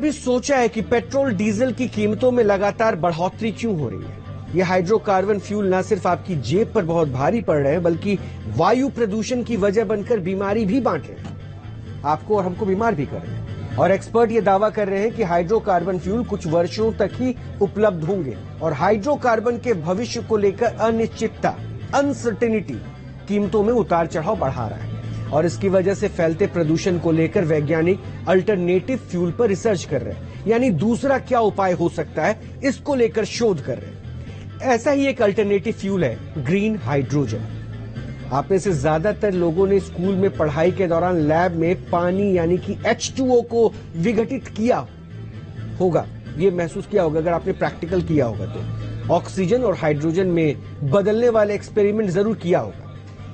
भी सोचा है कि पेट्रोल डीजल की कीमतों में लगातार बढ़ोतरी क्यों हो रही है? ये हाइड्रोकार्बन फ्यूल न सिर्फ आपकी जेब पर बहुत भारी पड़ रहे हैं, बल्कि वायु प्रदूषण की वजह बनकर बीमारी भी बांट रहे हैं, आपको और हमको बीमार भी कर रहे हैं। और एक्सपर्ट ये दावा कर रहे हैं कि हाइड्रोकार्बन फ्यूल कुछ वर्षों तक ही उपलब्ध होंगे और हाइड्रोकार्बन के भविष्य को लेकर अनिश्चितता, अनसर्टेनिटी कीमतों में उतार चढ़ाव बढ़ा रहा है। और इसकी वजह से फैलते प्रदूषण को लेकर वैज्ञानिक अल्टरनेटिव फ्यूल पर रिसर्च कर रहे हैं, यानी दूसरा क्या उपाय हो सकता है, इसको लेकर शोध कर रहे हैं। ऐसा ही एक अल्टरनेटिव फ्यूल है ग्रीन हाइड्रोजन। आप में से ज्यादातर लोगों ने स्कूल में पढ़ाई के दौरान लैब में पानी यानी कि H2O को विघटित किया होगा, ये महसूस किया होगा अगर आपने प्रैक्टिकल किया होगा तो। ऑक्सीजन और हाइड्रोजन में बदलने वाले एक्सपेरिमेंट जरूर किया होगा।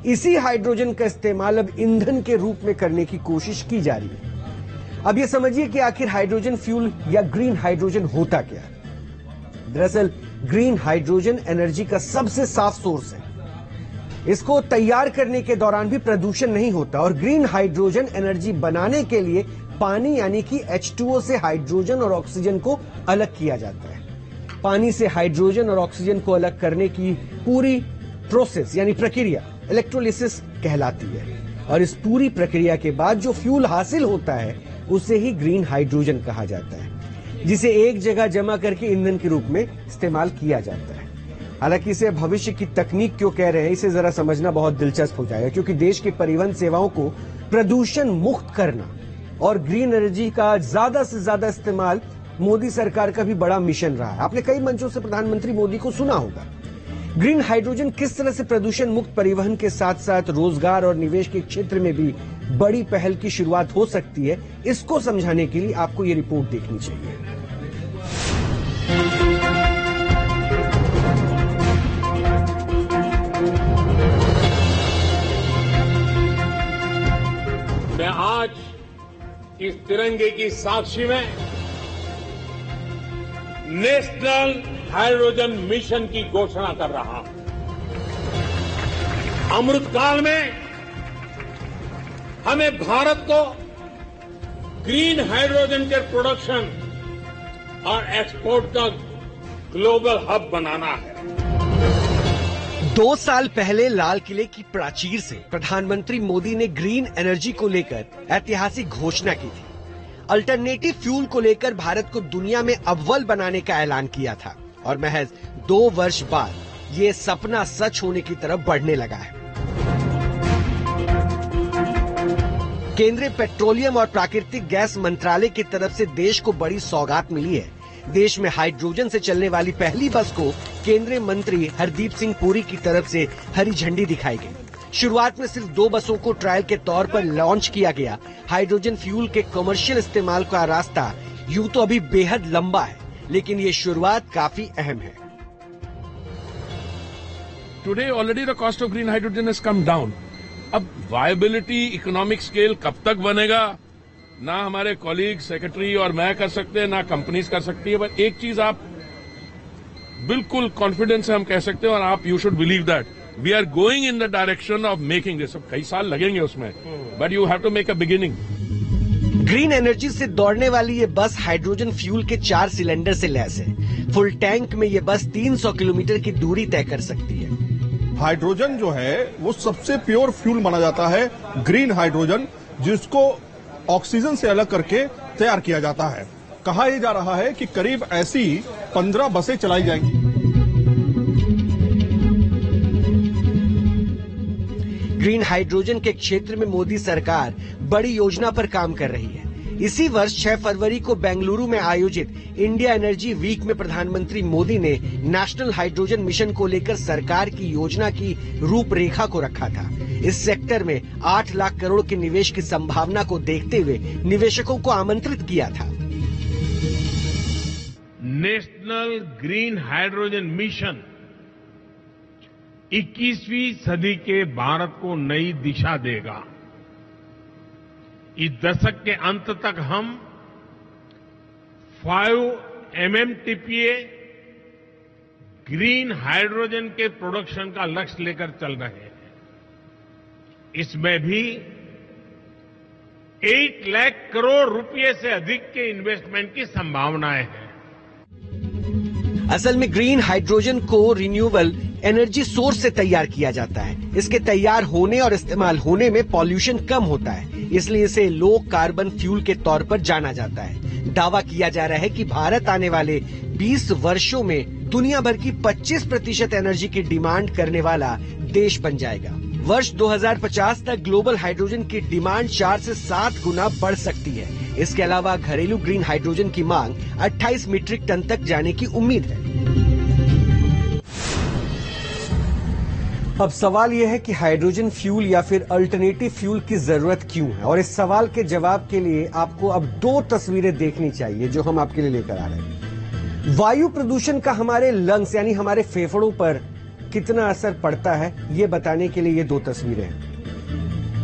इसी हाइड्रोजन का इस्तेमाल अब ईंधन के रूप में करने की कोशिश की जा रही है। अब ये समझिए कि आखिर हाइड्रोजन फ्यूल या ग्रीन हाइड्रोजन होता क्या है। दरअसल ग्रीन हाइड्रोजन एनर्जी का सबसे साफ सोर्स है। इसको तैयार करने के दौरान भी प्रदूषण नहीं होता और ग्रीन हाइड्रोजन एनर्जी बनाने के लिए पानी यानी कि H2O से हाइड्रोजन और ऑक्सीजन को अलग किया जाता है। पानी से हाइड्रोजन और ऑक्सीजन को अलग करने की पूरी प्रोसेस यानी प्रक्रिया इलेक्ट्रोलिसिस कहलाती है और इस पूरी प्रक्रिया के बाद जो फ्यूल हासिल होता है उसे ही ग्रीन हाइड्रोजन कहा जाता है, जिसे एक जगह जमा करके ईंधन के रूप में इस्तेमाल किया जाता है। हालांकि इसे भविष्य की तकनीक क्यों कह रहे हैं, इसे जरा समझना बहुत दिलचस्प हो जाएगा, क्योंकि देश की परिवहन सेवाओं को प्रदूषण मुक्त करना और ग्रीन एनर्जी का ज्यादा से ज्यादा इस्तेमाल मोदी सरकार का भी बड़ा मिशन रहा है। आपने कई मंचों से प्रधानमंत्री मोदी को सुना होगा। ग्रीन हाइड्रोजन किस तरह से प्रदूषण मुक्त परिवहन के साथ साथ रोजगार और निवेश के क्षेत्र में भी बड़ी पहल की शुरुआत हो सकती है, इसको समझाने के लिए आपको ये रिपोर्ट देखनी चाहिए। मैं आज इस तिरंगे की साक्षी में नेशनल हाइड्रोजन मिशन की घोषणा कर रहा हूं। अमृतकाल में हमें भारत को ग्रीन हाइड्रोजन के प्रोडक्शन और एक्सपोर्ट का ग्लोबल हब बनाना है। 2 साल पहले लाल किले की प्राचीर से प्रधानमंत्री मोदी ने ग्रीन एनर्जी को लेकर ऐतिहासिक घोषणा की थी। अल्टरनेटिव फ्यूल को लेकर भारत को दुनिया में अव्वल बनाने का ऐलान किया था और महज 2 वर्ष बाद ये सपना सच होने की तरफ बढ़ने लगा है। केंद्रीय पेट्रोलियम और प्राकृतिक गैस मंत्रालय की तरफ से देश को बड़ी सौगात मिली है। देश में हाइड्रोजन से चलने वाली पहली बस को केंद्रीय मंत्री हरदीप सिंह पुरी की तरफ से हरी झंडी दिखाई गई। शुरुआत में सिर्फ 2 बसों को ट्रायल के तौर पर लॉन्च किया गया। हाइड्रोजन फ्यूल के कमर्शियल इस्तेमाल का रास्ता यूं तो अभी बेहद लंबा है, लेकिन ये शुरुआत काफी अहम है। Today already the cost of green hydrogen has come down. अब वायबिलिटी इकोनॉमिक स्केल कब तक बनेगा, ना हमारे कॉलीग सेक्रेटरी और मैं कर सकते हैं, ना कंपनीज कर सकती है। बट एक चीज आप बिल्कुल कॉन्फिडेंस से हम कह सकते हैं और आप you should believe that we are going in the direction of making this. कई साल लगेंगे उसमें, but you have to make a beginning. Green energy से दौड़ने वाली ये बस हाइड्रोजन फ्यूल के 4 सिलेंडर से लैस है। फुल टैंक में ये बस 300 किलोमीटर की दूरी तय कर सकती है। हाइड्रोजन जो है वो सबसे प्योर फ्यूल माना जाता है, ग्रीन हाइड्रोजन, जिसको ऑक्सीजन से अलग करके तैयार किया जाता है। कहा यह जा रहा है कि करीब ऐसी 15 बसें चलाई जाएंगी। ग्रीन हाइड्रोजन के क्षेत्र में मोदी सरकार बड़ी योजना पर काम कर रही है। इसी वर्ष 6 फरवरी को बेंगलुरु में आयोजित इंडिया एनर्जी वीक में प्रधानमंत्री मोदी ने नेशनल हाइड्रोजन मिशन को लेकर सरकार की योजना की रूपरेखा को रखा था। इस सेक्टर में 8 लाख करोड़ के निवेश की संभावना को देखते हुए निवेशकों को आमंत्रित किया था। नेशनल ग्रीन हाइड्रोजन मिशन 21वीं सदी के भारत को नई दिशा देगा। इस दशक के अंत तक हम 5 MMTPA ग्रीन हाइड्रोजन के प्रोडक्शन का लक्ष्य लेकर चल रहे हैं। इसमें भी 8 लाख करोड़ रुपए से अधिक के इन्वेस्टमेंट की संभावनाएं हैं। असल में ग्रीन हाइड्रोजन को रिन्यूएबल एनर्जी सोर्स से तैयार किया जाता है। इसके तैयार होने और इस्तेमाल होने में पॉल्यूशन कम होता है, इसलिए इसे लो कार्बन फ्यूल के तौर पर जाना जाता है। दावा किया जा रहा है कि भारत आने वाले 20 वर्षों में दुनिया भर की 25% एनर्जी की डिमांड करने वाला देश बन जाएगा। वर्ष 2050 तक ग्लोबल हाइड्रोजन की डिमांड 4 से 7 गुना बढ़ सकती है। इसके अलावा घरेलू ग्रीन हाइड्रोजन की मांग 28 मीट्रिक टन तक जाने की उम्मीद है। अब सवाल यह है कि हाइड्रोजन फ्यूल या फिर अल्टरनेटिव फ्यूल की जरूरत क्यों है, और इस सवाल के जवाब के लिए आपको अब 2 तस्वीरें देखनी चाहिए जो हम आपके लिए लेकर आ रहे हैं। वायु प्रदूषण का हमारे लंग्स यानी हमारे फेफड़ों पर कितना असर पड़ता है, ये बताने के लिए ये 2 तस्वीरें हैं।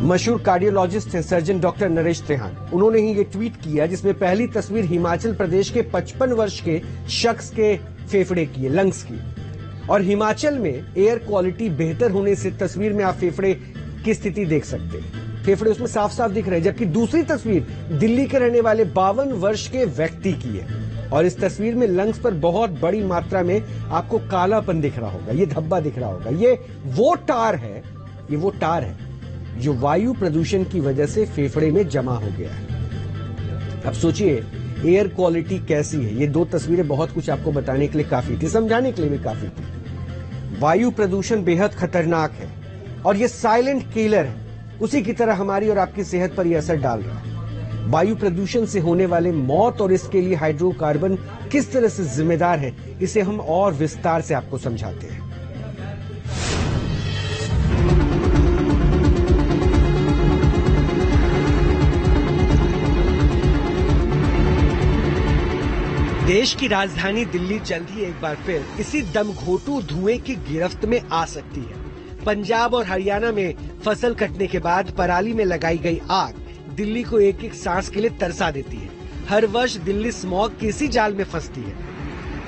मशहूर कार्डियोलॉजिस्ट हैं सर्जन डॉक्टर नरेश त्रेहान। उन्होंने ही ये ट्वीट किया जिसमें पहली तस्वीर हिमाचल प्रदेश के 55 वर्ष के शख्स के फेफड़े की है, लंग्स की। और हिमाचल में एयर क्वालिटी बेहतर होने से तस्वीर में आप फेफड़े की स्थिति देख सकते हैं। फेफड़े उसमें साफ साफ दिख रहे हैं। जबकि दूसरी तस्वीर दिल्ली के रहने वाले 52 वर्ष के व्यक्ति की है, और इस तस्वीर में लंग्स पर बहुत बड़ी मात्रा में आपको कालापन दिख रहा होगा, ये धब्बा दिख रहा होगा। ये वो टार है जो वायु प्रदूषण की वजह से फेफड़े में जमा हो गया है। अब सोचिए एयर क्वालिटी कैसी है। ये 2 तस्वीरें बहुत कुछ आपको बताने के लिए काफी थी, समझाने के लिए भी काफी थी। वायु प्रदूषण बेहद खतरनाक है और ये साइलेंट किलर है। उसी की तरह हमारी और आपकी सेहत पर यह असर डाल रहा है। वायु प्रदूषण से होने वाले मौत और इसके लिए हाइड्रोकार्बन किस तरह से जिम्मेदार है, इसे हम और विस्तार से आपको समझाते हैं। देश की राजधानी दिल्ली जल्द ही एक बार फिर इसी दमघोटू धुएं की गिरफ्त में आ सकती है। पंजाब और हरियाणा में फसल कटने के बाद पराली में लगाई गई आग दिल्ली को एक एक सांस के लिए तरसा देती है। हर वर्ष दिल्ली स्मॉग की इसी जाल में फंसती है।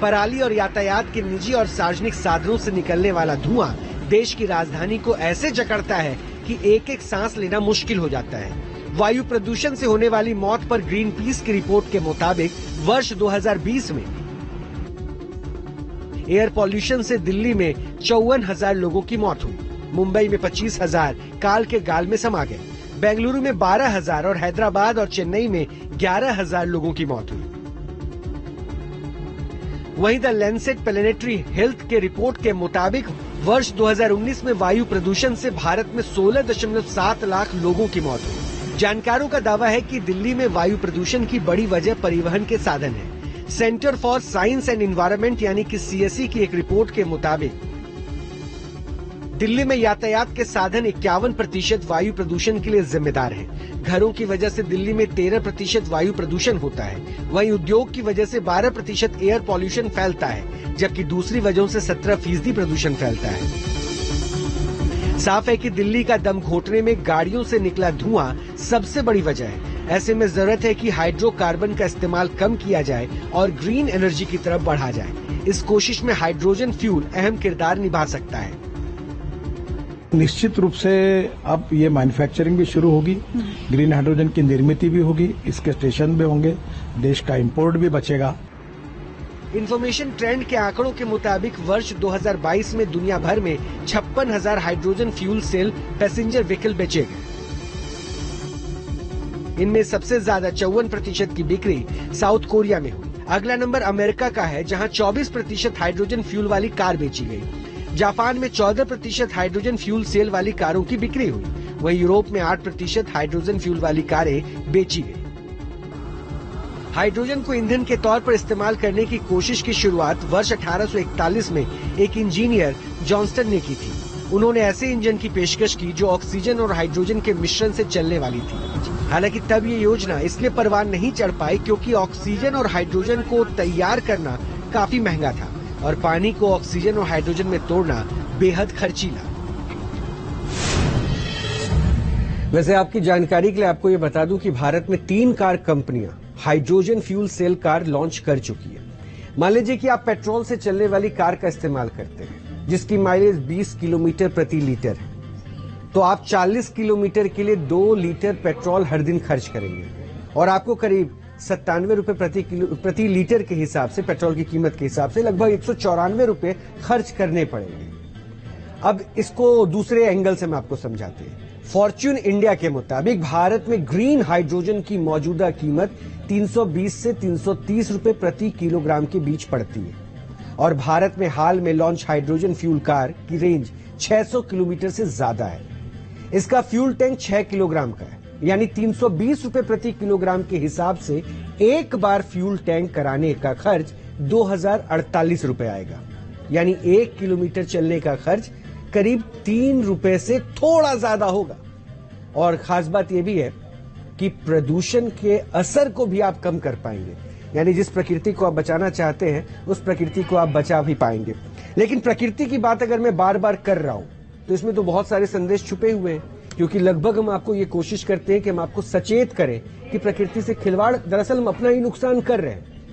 पराली और यातायात के निजी और सार्वजनिक साधनों से निकलने वाला धुआं देश की राजधानी को ऐसे जकड़ता है कि एक एक सांस लेना मुश्किल हो जाता है। वायु प्रदूषण से होने वाली मौत पर ग्रीन पीस की रिपोर्ट के मुताबिक वर्ष 2020 में एयर पॉल्यूशन से दिल्ली में 54,000 लोगों की मौत हुई। मुंबई में 25,000 काल के गाल में समा गए। बेंगलुरु में 12,000 और हैदराबाद और चेन्नई में 11,000 लोगों की मौत हुई। वहीं द लैंसेट प्लेनेटरी हेल्थ के रिपोर्ट के मुताबिक वर्ष 2019 में वायु प्रदूषण से भारत में 16.7 लाख लोगों की मौत हुई। जानकारों का दावा है कि दिल्ली में वायु प्रदूषण की बड़ी वजह परिवहन के साधन है। Centre for science and environment यानी कि CSE की एक रिपोर्ट के मुताबिक दिल्ली में यातायात के साधन 51% वायु प्रदूषण के लिए जिम्मेदार हैं। घरों की वजह से दिल्ली में 13% वायु प्रदूषण होता है। वहीं उद्योग की वजह से 12% एयर पॉल्यूशन फैलता है, जबकि दूसरी वजहों से 17% प्रदूषण फैलता है। साफ है कि दिल्ली का दम घोटने में गाड़ियों से निकला धुआं सबसे बड़ी वजह है। ऐसे में जरूरत है कि हाइड्रोकार्बन का इस्तेमाल कम किया जाए और ग्रीन एनर्जी की तरफ बढ़ा जाए। इस कोशिश में हाइड्रोजन फ्यूल अहम किरदार निभा सकता है। निश्चित रूप से अब ये मैन्युफैक्चरिंग भी शुरू होगी, ग्रीन हाइड्रोजन की निर्मित भी होगी, इसके स्टेशन भी होंगे, देश का इंपोर्ट भी बचेगा। इंफॉर्मेशन ट्रेंड के आंकड़ों के मुताबिक वर्ष 2022 में दुनिया भर में 56,000 hydrogen fuel cell passenger vehicle बेचे गए। इनमें सबसे ज्यादा 54% की बिक्री साउथ कोरिया में हुई। अगला नंबर अमेरिका का है, जहां 24% हाइड्रोजन फ्यूल वाली कार बेची गई। जापान में 14% हाइड्रोजन फ्यूल सेल वाली कारों की बिक्री हुई। वहीं यूरोप में 8% हाइड्रोजन फ्यूल वाली कारें बेची गई। हाइड्रोजन को ईंधन के तौर पर इस्तेमाल करने की कोशिश की शुरुआत वर्ष 1841 में एक इंजीनियर जॉनस्टन ने की थी। उन्होंने ऐसे इंजन की पेशकश की जो ऑक्सीजन और हाइड्रोजन के मिश्रण से चलने वाली थी। हालांकि तब ये योजना इसलिए परवान नहीं चढ़ पाई क्योंकि ऑक्सीजन और हाइड्रोजन को तैयार करना काफी महंगा था और पानी को ऑक्सीजन और हाइड्रोजन में तोड़ना बेहद खर्चीला। वैसे आपकी जानकारी के लिए आपको ये बता दूं कि भारत में 3 कार कंपनियां hydrogen fuel cell car launch कर चुकी है। मान लीजिए कि आप पेट्रोल से चलने वाली कार का इस्तेमाल करते हैं जिसकी माइलेज 20 किलोमीटर प्रति लीटर है। तो आप 40 किलोमीटर के लिए 2 लीटर पेट्रोल हर दिन खर्च करेंगे और आपको करीब 97 रुपए प्रति लीटर के हिसाब से, पेट्रोल की कीमत के हिसाब से लगभग 194 रुपए खर्च करने पड़ेंगे। अब इसको दूसरे एंगल से मैं आपको समझाते हैं। फॉर्च्यून इंडिया के मुताबिक भारत में ग्रीन हाइड्रोजन की मौजूदा कीमत 320 से 330 रुपए प्रति किलोग्राम के बीच पड़ती है और भारत में हाल में लॉन्च हाइड्रोजन फ्यूल कार की रेंज 600 किलोमीटर से ज्यादा है। इसका फ्यूल टैंक 6 किलोग्राम का है, यानी 320 रुपए प्रति किलोग्राम के हिसाब से एक बार फ्यूल टैंक कराने का खर्च 2048 रुपए आएगा, यानी 1 किलोमीटर चलने का खर्च करीब 3 रुपए से थोड़ा ज्यादा होगा। और खास बात यह भी है कि प्रदूषण के असर को भी आप कम कर पाएंगे, यानी जिस प्रकृति को आप बचाना चाहते हैं उस प्रकृति को आप बचा भी पाएंगे। लेकिन प्रकृति की बात अगर मैं बार बार कर रहा हूं तो इसमें तो बहुत सारे संदेश छुपे हुए हैं, क्योंकि लगभग हम आपको ये कोशिश करते हैं कि हम आपको सचेत करें कि प्रकृति से खिलवाड़, दरअसल हम अपना ही नुकसान कर रहे हैं।